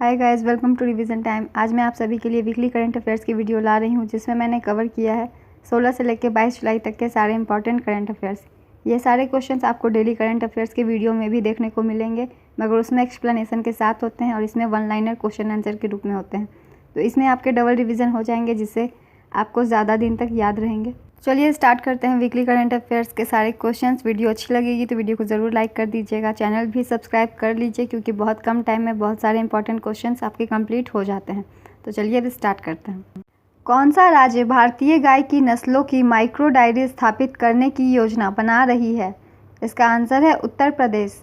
Hi guys, welcome to revision time. आज मैं आप सभी के लिए वीकली करंट अफेयर्स की वीडियो ला रही हूं, जिसमें मैंने कवर किया है 16 से लेकर 22 जुलाई तक के सारे इंपॉर्टेंट करंट अफेयर्स। ये सारे क्वेश्चंस आपको डेली करंट अफेयर्स के वीडियो में भी देखने को मिलेंगे, मगर उसमें एक्सप्लेनेशन के साथ होते हैं और इसमें वन लाइनर क्वेश्चन आंसर के रूप में होते हैं। तो इसमें आपके डबल रिविज़न हो जाएंगे, जिससे आपको ज़्यादा दिन तक याद रहेंगे। चलिए स्टार्ट करते हैं वीकली करंट अफेयर्स के सारे क्वेश्चंस। वीडियो अच्छी लगेगी तो वीडियो को ज़रूर लाइक कर दीजिएगा, चैनल भी सब्सक्राइब कर लीजिए, क्योंकि बहुत कम टाइम में बहुत सारे इंपॉर्टेंट क्वेश्चंस आपके कंप्लीट हो जाते हैं। तो चलिए अब स्टार्ट करते हैं। कौन सा राज्य भारतीय गाय की नस्लों की माइक्रो डायरी स्थापित करने की योजना बना रही है? इसका आंसर है उत्तर प्रदेश।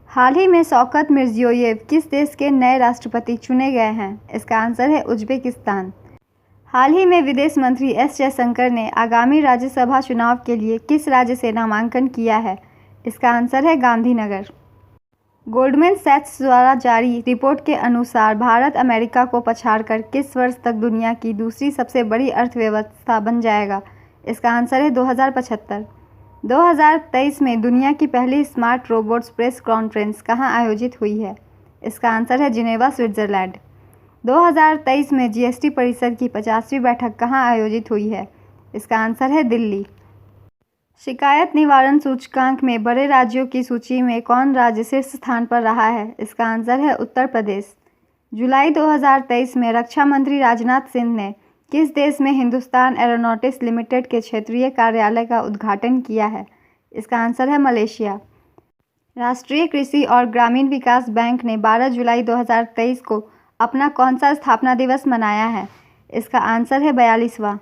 हाल ही में शौकत मिर्जियोयेव किस देश के नए राष्ट्रपति चुने गए हैं? इसका आंसर है उज्बेकिस्तान। हाल ही में विदेश मंत्री एस जयशंकर ने आगामी राज्यसभा चुनाव के लिए किस राज्य से नामांकन किया है? इसका आंसर है गांधीनगर। गोल्डमैन सैक्स द्वारा जारी रिपोर्ट के अनुसार भारत अमेरिका को पछाड़कर किस वर्ष तक दुनिया की दूसरी सबसे बड़ी अर्थव्यवस्था बन जाएगा? इसका आंसर है 2075। 2023 में दुनिया की पहली स्मार्ट रोबोट्स प्रेस कॉन्फ्रेंस कहाँ आयोजित हुई है? इसका आंसर है जिनेवा, स्विट्जरलैंड। 2023 में जीएसटी परिषद की 50वीं बैठक कहाँ आयोजित हुई है? इसका आंसर है दिल्ली। शिकायत निवारण सूचकांक में बड़े राज्यों की सूची में कौन राज्य शीर्ष स्थान पर रहा है? इसका आंसर है उत्तर प्रदेश। जुलाई 2023 में रक्षा मंत्री राजनाथ सिंह ने किस देश में हिंदुस्तान एरोनॉटिक्स लिमिटेड के क्षेत्रीय कार्यालय का उद्घाटन किया है? इसका आंसर है मलेशिया। राष्ट्रीय कृषि और ग्रामीण विकास बैंक ने 12 जुलाई 2023 को अपना कौन सा स्थापना दिवस मनाया है? इसका आंसर है 42वां।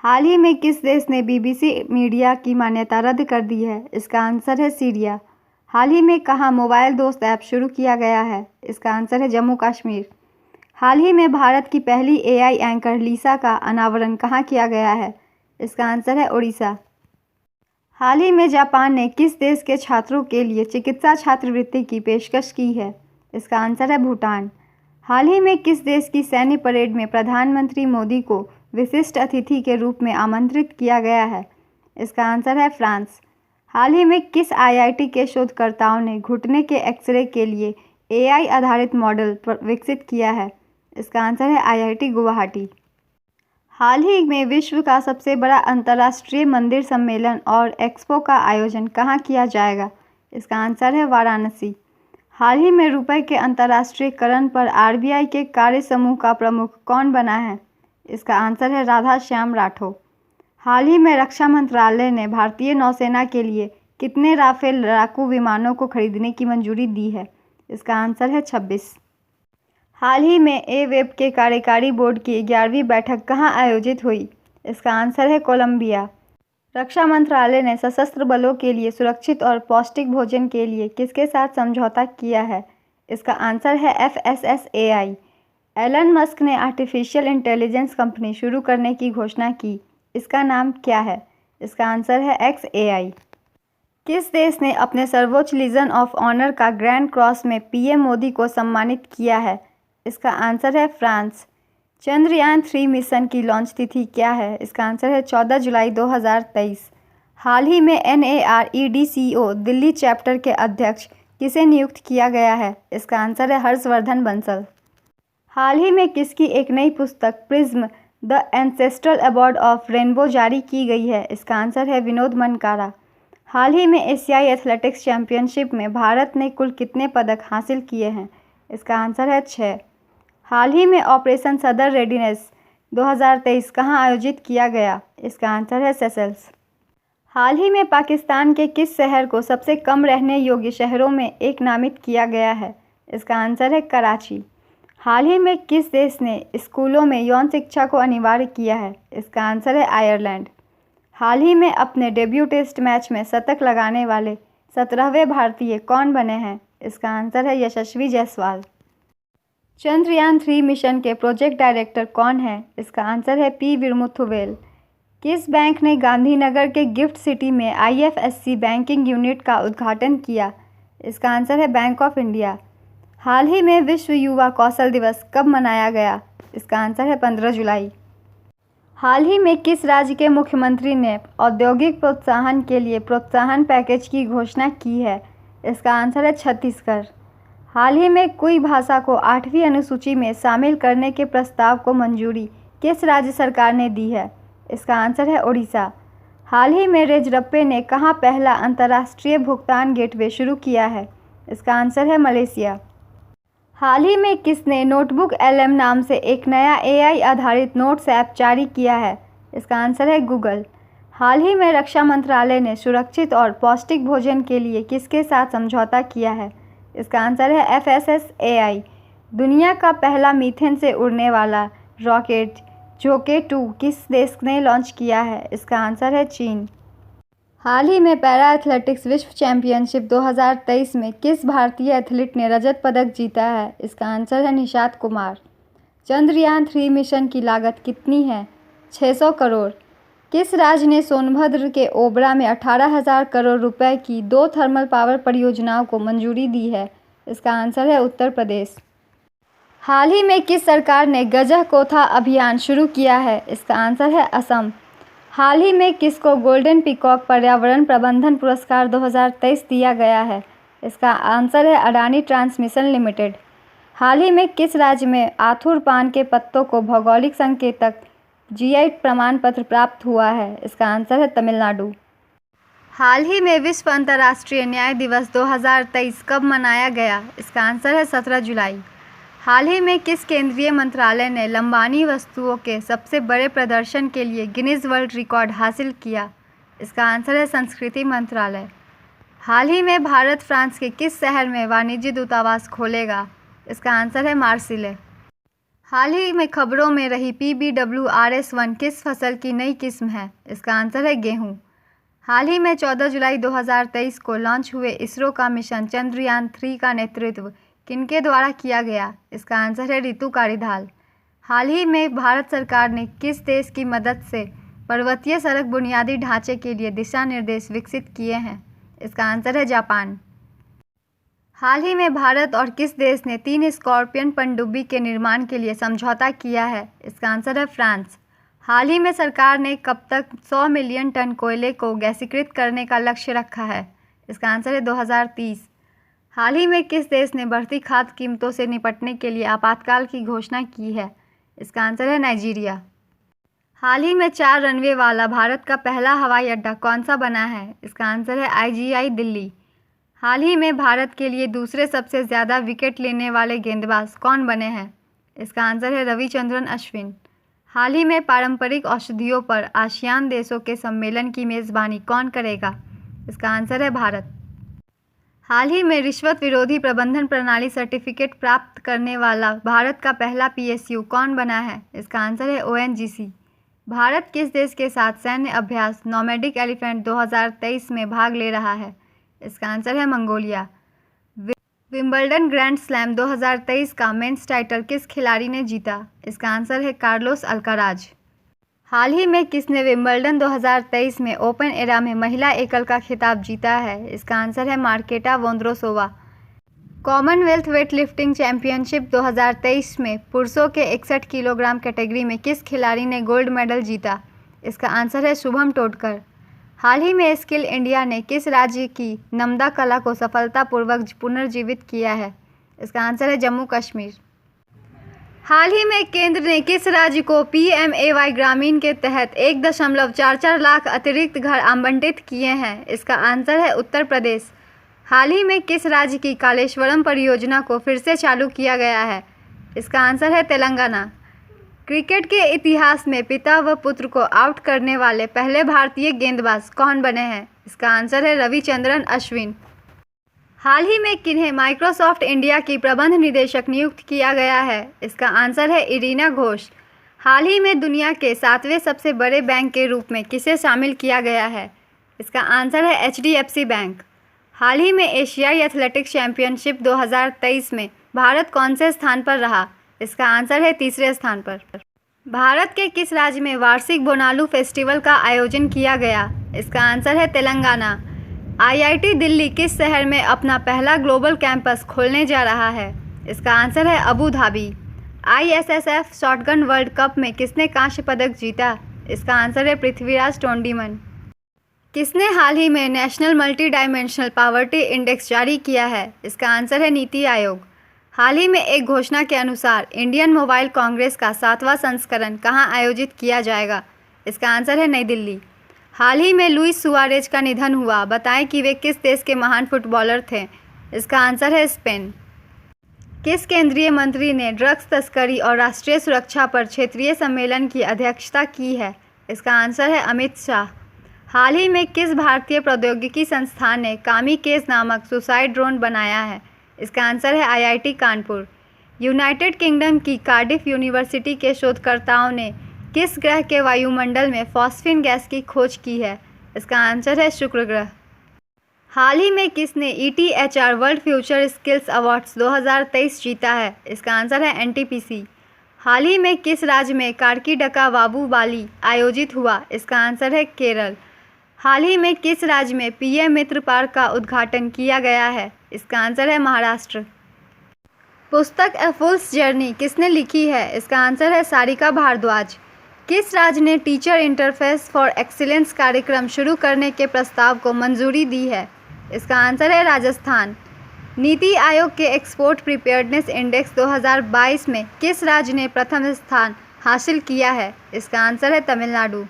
हाल ही में किस देश ने बीबीसी मीडिया की मान्यता रद्द कर दी है? इसका आंसर है सीरिया। हाल ही में कहाँ मोबाइल दोस्त ऐप शुरू किया गया है? इसका आंसर है जम्मू कश्मीर। हाल ही में भारत की पहली एआई एंकर लीसा का अनावरण कहाँ किया गया है? इसका आंसर है उड़ीसा। हाल ही में जापान ने किस देश के छात्रों के लिए चिकित्सा छात्रवृत्ति की पेशकश की है? इसका आंसर है भूटान। हाल ही में किस देश की सैन्य परेड में प्रधानमंत्री मोदी को विशिष्ट अतिथि के रूप में आमंत्रित किया गया है? इसका आंसर है फ्रांस। हाल ही में किस आईआईटी के शोधकर्ताओं ने घुटने के एक्सरे के लिए एआई आधारित मॉडल विकसित किया है? इसका आंसर है आईआईटी गुवाहाटी। हाल ही में विश्व का सबसे बड़ा अंतर्राष्ट्रीय मंदिर सम्मेलन और एक्सपो का आयोजन कहाँ किया जाएगा? इसका आंसर है वाराणसी। हाल ही में रुपए के अंतर्राष्ट्रीयकरण पर आरबीआई के कार्य समूह का प्रमुख कौन बना है? इसका आंसर है राधा श्याम राठौर। हाल ही में रक्षा मंत्रालय ने भारतीय नौसेना के लिए कितने राफेल लड़ाकू विमानों को खरीदने की मंजूरी दी है? इसका आंसर है 26। हाल ही में ए-वेब के कार्यकारी बोर्ड की 11वीं बैठक कहाँ आयोजित हुई? इसका आंसर है कोलंबिया। रक्षा मंत्रालय ने सशस्त्र बलों के लिए सुरक्षित और पौष्टिक भोजन के लिए किसके साथ समझौता किया है? इसका आंसर है FSSAI। एलन मस्क ने आर्टिफिशियल इंटेलिजेंस कंपनी शुरू करने की घोषणा की। इसका नाम क्या है? इसका आंसर है XAI। किस देश ने अपने सर्वोच्च लीजन ऑफ ऑनर का ग्रैंड क्रॉस में पीएम मोदी को सम्मानित किया है? इसका आंसर है फ्रांस। चंद्रयान 3 मिशन की लॉन्च तिथि क्या है? इसका आंसर है 14 जुलाई 2023। हाल ही में NAREDCO दिल्ली चैप्टर के अध्यक्ष किसे नियुक्त किया गया है? इसका आंसर है हर्षवर्धन बंसल। हाल ही में किसकी एक नई पुस्तक prism the ancestral abode of rainbow जारी की गई है? इसका आंसर है विनोद मनकारा। हाल ही में एशियाई एथलेटिक्स चैंपियनशिप में भारत ने कुल कितने पदक हासिल किए हैं? इसका आंसर है 6। हाल ही में ऑपरेशन सदर रेडीनेस 2023 कहाँ आयोजित किया गया? इसका आंसर है सेशल्स। हाल ही में पाकिस्तान के किस शहर को सबसे कम रहने योग्य शहरों में एक नामित किया गया है? इसका आंसर है कराची। हाल ही में किस देश ने स्कूलों में यौन शिक्षा को अनिवार्य किया है? इसका आंसर है आयरलैंड। हाल ही में अपने डेब्यू टेस्ट मैच में शतक लगाने वाले 17वें भारतीय कौन बने हैं? इसका आंसर है यशस्वी जायसवाल। चंद्रयान 3 मिशन के प्रोजेक्ट डायरेक्टर कौन है? इसका आंसर है P वीरमुथुवेल। किस बैंक ने गांधीनगर के गिफ्ट सिटी में IFSC बैंकिंग यूनिट का उद्घाटन किया? इसका आंसर है बैंक ऑफ इंडिया। हाल ही में विश्व युवा कौशल दिवस कब मनाया गया? इसका आंसर है 15 जुलाई। हाल ही में किस राज्य के मुख्यमंत्री ने औद्योगिक प्रोत्साहन के लिए प्रोत्साहन पैकेज की घोषणा की है? इसका आंसर है छत्तीसगढ़। हाल ही में कुई भाषा को 8वीं अनुसूची में शामिल करने के प्रस्ताव को मंजूरी किस राज्य सरकार ने दी है? इसका आंसर है ओडिशा। हाल ही में रेजरप्पे ने कहाँ पहला अंतर्राष्ट्रीय भुगतान गेटवे शुरू किया है? इसका आंसर है मलेशिया। हाल ही में किसने नोटबुक LM नाम से एक नया AI आधारित नोट्स ऐप जारी किया है? इसका आंसर है गूगल। हाल ही में रक्षा मंत्रालय ने सुरक्षित और पौष्टिक भोजन के लिए किसके साथ समझौता किया है? इसका आंसर है FSSAI। दुनिया का पहला मीथेन से उड़ने वाला रॉकेट जोके 2 किस देश ने लॉन्च किया है? इसका आंसर है चीन। हाल ही में पैरा एथलेटिक्स विश्व चैंपियनशिप 2023 में किस भारतीय एथलीट ने रजत पदक जीता है? इसका आंसर है निशात कुमार। चंद्रयान 3 मिशन की लागत कितनी है? 600 करोड़। किस राज्य ने सोनभद्र के ओबरा में 18,000 करोड़ रुपए की 2 थर्मल पावर परियोजनाओं को मंजूरी दी है? इसका आंसर है उत्तर प्रदेश। हाल ही में किस सरकार ने गजह कोथा अभियान शुरू किया है? इसका आंसर है असम। हाल ही में किसको गोल्डन पीकॉक पर्यावरण प्रबंधन पुरस्कार 2023 दिया गया है? इसका आंसर है अडानी ट्रांसमिशन लिमिटेड। हाल ही में किस राज्य में आथुर पान के पत्तों को भौगोलिक संकेतक GI प्रमाण पत्र प्राप्त हुआ है? इसका आंसर है तमिलनाडु। हाल ही में विश्व अंतर्राष्ट्रीय न्याय दिवस 2023 कब मनाया गया? इसका आंसर है 17 जुलाई। हाल ही में किस केंद्रीय मंत्रालय ने लंबानी वस्तुओं के सबसे बड़े प्रदर्शन के लिए गिनीज वर्ल्ड रिकॉर्ड हासिल किया? इसका आंसर है संस्कृति मंत्रालय। हाल ही में भारत फ्रांस के किस शहर में वाणिज्य दूतावास खोलेगा? इसका आंसर है मार्सिले। हाल ही में खबरों में रही PBWRS-1 किस फसल की नई किस्म है? इसका आंसर है गेहूं। हाल ही में 14 जुलाई 2023 को लॉन्च हुए इसरो का मिशन चंद्रयान 3 का नेतृत्व किनके द्वारा किया गया? इसका आंसर है रितु कारिधाल। हाल ही में भारत सरकार ने किस देश की मदद से पर्वतीय सड़क बुनियादी ढांचे के लिए दिशा निर्देश विकसित किए हैं? इसका आंसर है जापान। हाल ही में भारत और किस देश ने 3 स्कॉर्पियन पनडुब्बी के निर्माण के लिए समझौता किया है? इसका आंसर है फ्रांस। हाल ही में सरकार ने कब तक 100 मिलियन टन कोयले को गैसीकृत करने का लक्ष्य रखा है? इसका आंसर है 2030। हाल ही में किस देश ने बढ़ती खाद्य कीमतों से निपटने के लिए आपातकाल की घोषणा की है? इसका आंसर है नाइजीरिया। हाल ही में 4 रनवे वाला भारत का पहला हवाई अड्डा कौन सा बना है? इसका आंसर है IGI दिल्ली। हाल ही में भारत के लिए दूसरे सबसे ज़्यादा विकेट लेने वाले गेंदबाज कौन बने हैं? इसका आंसर है रविचंद्रन अश्विन। हाल ही में पारंपरिक औषधियों पर आसियान देशों के सम्मेलन की मेज़बानी कौन करेगा? इसका आंसर है भारत। हाल ही में रिश्वत विरोधी प्रबंधन प्रणाली सर्टिफिकेट प्राप्त करने वाला भारत का पहला PSU कौन बना है? इसका आंसर है ONGC। भारत किस देश के साथ सैन्य अभ्यास नोमैडिक एलिफेंट 2023 में भाग ले रहा है? इसका आंसर है मंगोलिया। विंबलडन ग्रैंड स्लैम 2023 का मेंस टाइटल किस खिलाड़ी ने जीता? इसका आंसर है कार्लोस अल्काराज। हाल ही में किसने विंबलडन 2023 में ओपन एरा में महिला एकल का खिताब जीता है? इसका आंसर है Marketa Vondrousova. Commonwealth weightlifting championship 2023 में पुरुषों के 61 किलोग्राम कैटेगरी में किस खिलाड़ी ने गोल्ड मेडल जीता? इसका आंसर है शुभम टोडकर। हाल ही में स्किल इंडिया ने किस राज्य की नम्दा कला को सफलतापूर्वक पुनर्जीवित किया है? इसका आंसर है जम्मू कश्मीर। हाल ही में केंद्र ने किस राज्य को PMAY ग्रामीण के तहत 1.44 लाख अतिरिक्त घर आवंटित किए हैं? इसका आंसर है उत्तर प्रदेश। हाल ही में किस राज्य की कालेश्वरम परियोजना को फिर से चालू किया गया है? इसका आंसर है तेलंगाना। क्रिकेट के इतिहास में पिता व पुत्र को आउट करने वाले पहले भारतीय गेंदबाज कौन बने हैं? इसका आंसर है रविचंद्रन अश्विन। हाल ही में किन्हें माइक्रोसॉफ्ट इंडिया की प्रबंध निदेशक नियुक्त किया गया है? इसका आंसर है इरीना घोष। हाल ही में दुनिया के 7वें सबसे बड़े बैंक के रूप में किसे शामिल किया गया है? इसका आंसर है HDFC बैंक। हाल ही में एशियाई एथलेटिक्स चैंपियनशिप 2023 में भारत कौन से स्थान पर रहा? इसका आंसर है तीसरे स्थान पर। भारत के किस राज्य में वार्षिक बोनालू फेस्टिवल का आयोजन किया गया? इसका आंसर है तेलंगाना। IIT दिल्ली किस शहर में अपना पहला ग्लोबल कैंपस खोलने जा रहा है? इसका आंसर है Abu Dhabi. ISSF shotgun world cup में किसने कांस्य पदक जीता? इसका आंसर है पृथ्वीराज टोंडीमन। किसने हाल ही में national multi dimensional poverty index जारी किया है? इसका आंसर है नीति आयोग। हाल ही में एक घोषणा के अनुसार इंडियन मोबाइल कांग्रेस का 7वां संस्करण कहां आयोजित किया जाएगा? इसका आंसर है नई दिल्ली। हाल ही में लुइस सुआरेज का निधन हुआ, बताएं कि वे किस देश के महान फुटबॉलर थे? इसका आंसर है स्पेन। किस केंद्रीय मंत्री ने ड्रग्स तस्करी और राष्ट्रीय सुरक्षा पर क्षेत्रीय सम्मेलन की अध्यक्षता की है? इसका आंसर है अमित शाह। हाल ही में किस भारतीय प्रौद्योगिकी संस्थान ने कामीकेज नामक सुसाइड ड्रोन बनाया है? इसका आंसर है आईआईटी कानपुर। यूनाइटेड किंगडम की कार्डिफ यूनिवर्सिटी के शोधकर्ताओं ने किस ग्रह के वायुमंडल में फॉस्फीन गैस की खोज की है? इसका आंसर है शुक्र ग्रह। हाल ही में किसने ETHR world future skills awards 2023 जीता है? इसका आंसर है NTPC। हाल ही में किस राज्य में कार्कीडका वाबू बाली आयोजित हुआ? इसका आंसर है केरल। हाल ही में किस राज्य में PM मित्र पार्क का उद्घाटन किया गया है? इसका आंसर है महाराष्ट्र। पुस्तक ए फूल्स जर्नी किसने लिखी है? इसका आंसर है सारिका भारद्वाज। किस राज्य ने टीचर इंटरफेस फॉर एक्सीलेंस कार्यक्रम शुरू करने के प्रस्ताव को मंजूरी दी है? इसका आंसर है राजस्थान। नीति आयोग के एक्सपोर्ट प्रिपेयर्डनेस इंडेक्स 2022 में किस राज्य ने प्रथम स्थान हासिल किया है? इसका आंसर है तमिलनाडु।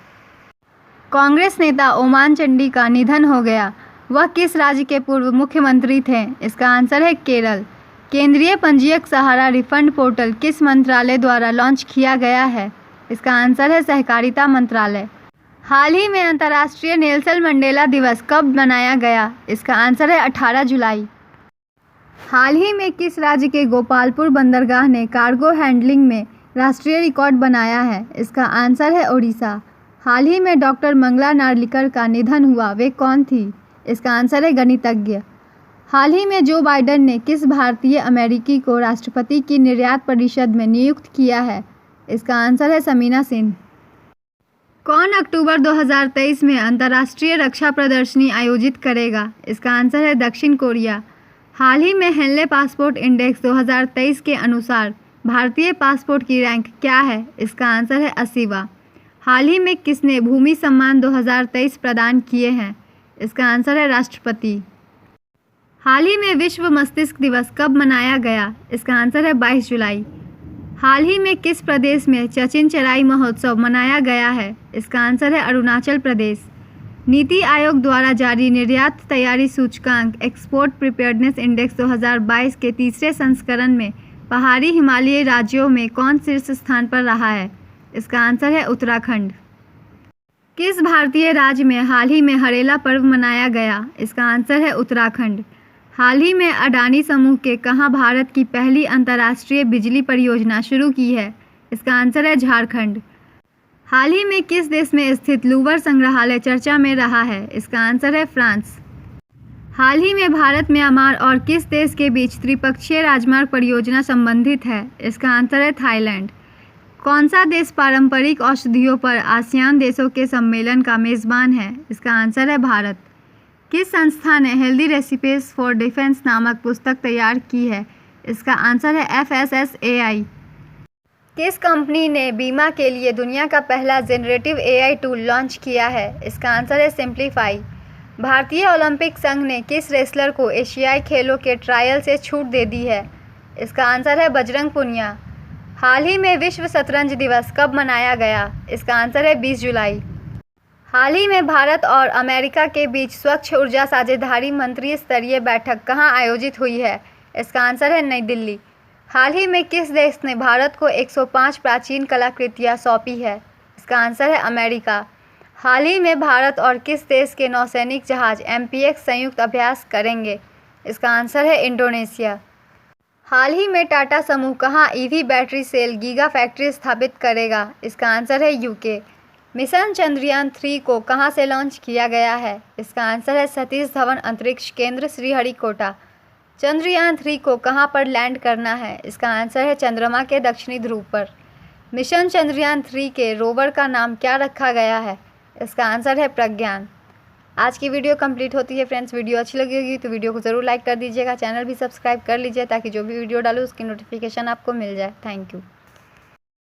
कांग्रेस नेता ओमान चंडी का निधन हो गया, वह किस राज्य के पूर्व मुख्यमंत्री थे? इसका आंसर है केरल। केंद्रीय पंजीयक सहारा रिफंड पोर्टल किस मंत्रालय द्वारा लॉन्च किया गया है? इसका आंसर है सहकारिता मंत्रालय। हाल ही में अंतर्राष्ट्रीय नेल्सन मंडेला दिवस कब मनाया गया? इसका आंसर है 18 जुलाई। हाल ही में किस राज्य के गोपालपुर बंदरगाह ने कार्गो हैंडलिंग में राष्ट्रीय रिकॉर्ड बनाया है? इसका आंसर है ओडिशा। हाल ही में डॉक्टर मंगला नार्लिकर का निधन हुआ, वे कौन थी? इसका आंसर है गणितज्ञ। हाल ही में जो बाइडेन ने किस भारतीय अमेरिकी को राष्ट्रपति की निर्यात परिषद में नियुक्त किया है? इसका आंसर है समीना सिंह। कौन अक्टूबर 2023 में अंतर्राष्ट्रीय रक्षा प्रदर्शनी आयोजित करेगा? इसका आंसर है दक्षिण कोरिया। हाल ही में हेनले पासपोर्ट इंडेक्स 2023 के अनुसार भारतीय पासपोर्ट की रैंक क्या है? इसका आंसर है 80वां। हाल ही में किसने भूमि सम्मान 2023 प्रदान किए हैं? इसका आंसर है राष्ट्रपति। हाल ही में विश्व मस्तिष्क दिवस कब मनाया गया? इसका आंसर है 22 जुलाई। हाल ही में किस प्रदेश में चचिन चराई महोत्सव मनाया गया है? इसका आंसर है अरुणाचल प्रदेश। नीति आयोग द्वारा जारी निर्यात तैयारी सूचकांक एक्सपोर्ट प्रिपेयर्डनेस इंडेक्स 2022 के तीसरे संस्करण में पहाड़ी हिमालयी राज्यों में कौन शीर्ष स्थान पर रहा है? इसका आंसर है उत्तराखंड। किस भारतीय राज्य में हाल ही में हरेला पर्व मनाया गया? इसका आंसर है उत्तराखंड। हाल ही में अडानी समूह के कहाँ भारत की पहली अंतर्राष्ट्रीय बिजली परियोजना शुरू की है? इसका आंसर है झारखंड। हाल ही में किस देश में स्थित लूवर संग्रहालय चर्चा में रहा है? इसका आंसर है फ्रांस। हाल ही में भारत म्यांमार और किस देश के बीच त्रिपक्षीय राजमार्ग परियोजना संबंधित है? इसका आंसर है थाईलैंड। कौन सा देश पारंपरिक औषधियों पर आसियान देशों के सम्मेलन का मेज़बान है? इसका आंसर है भारत। किस संस्था ने हेल्दी रेसिपीज फॉर डिफेंस नामक पुस्तक तैयार की है? इसका आंसर है FSSAI। किस कंपनी ने बीमा के लिए दुनिया का पहला जनरेटिव AI टूल लॉन्च किया है? इसका आंसर है सिंप्लीफाई। भारतीय ओलंपिक संघ ने किस रेसलर को एशियाई खेलों के ट्रायल से छूट दे दी है? इसका आंसर है बजरंग पुनिया। हाल ही में विश्व शतरंज दिवस कब मनाया गया? इसका आंसर है 20 जुलाई। हाल ही में भारत और अमेरिका के बीच स्वच्छ ऊर्जा साझेदारी मंत्री स्तरीय बैठक कहां आयोजित हुई है? इसका आंसर है नई दिल्ली। हाल ही में किस देश ने भारत को 105 प्राचीन कलाकृतियां सौंपी है? इसका आंसर है अमेरिका। हाल ही में भारत और किस देश के नौसैनिक जहाज MPX संयुक्त अभ्यास करेंगे? इसका आंसर है इंडोनेशिया। हाल ही में टाटा समूह कहां EV battery cell giga factory स्थापित करेगा? इसका आंसर है UK। मिशन चंद्रयान 3 को कहां से लॉन्च किया गया है? इसका आंसर है सतीश धवन अंतरिक्ष केंद्र श्रीहरिकोटा। चंद्रयान 3 को कहां पर लैंड करना है? इसका आंसर है चंद्रमा के दक्षिणी ध्रुव पर। मिशन चंद्रयान 3 के रोवर का नाम क्या रखा गया है? इसका आंसर है प्रज्ञान। आज की वीडियो कंप्लीट होती है फ्रेंड्स। वीडियो अच्छी लगी होगी तो वीडियो को ज़रूर लाइक कर दीजिएगा, चैनल भी सब्सक्राइब कर लीजिए ताकि जो भी वीडियो डालूँ उसकी नोटिफिकेशन आपको मिल जाए। Thank you.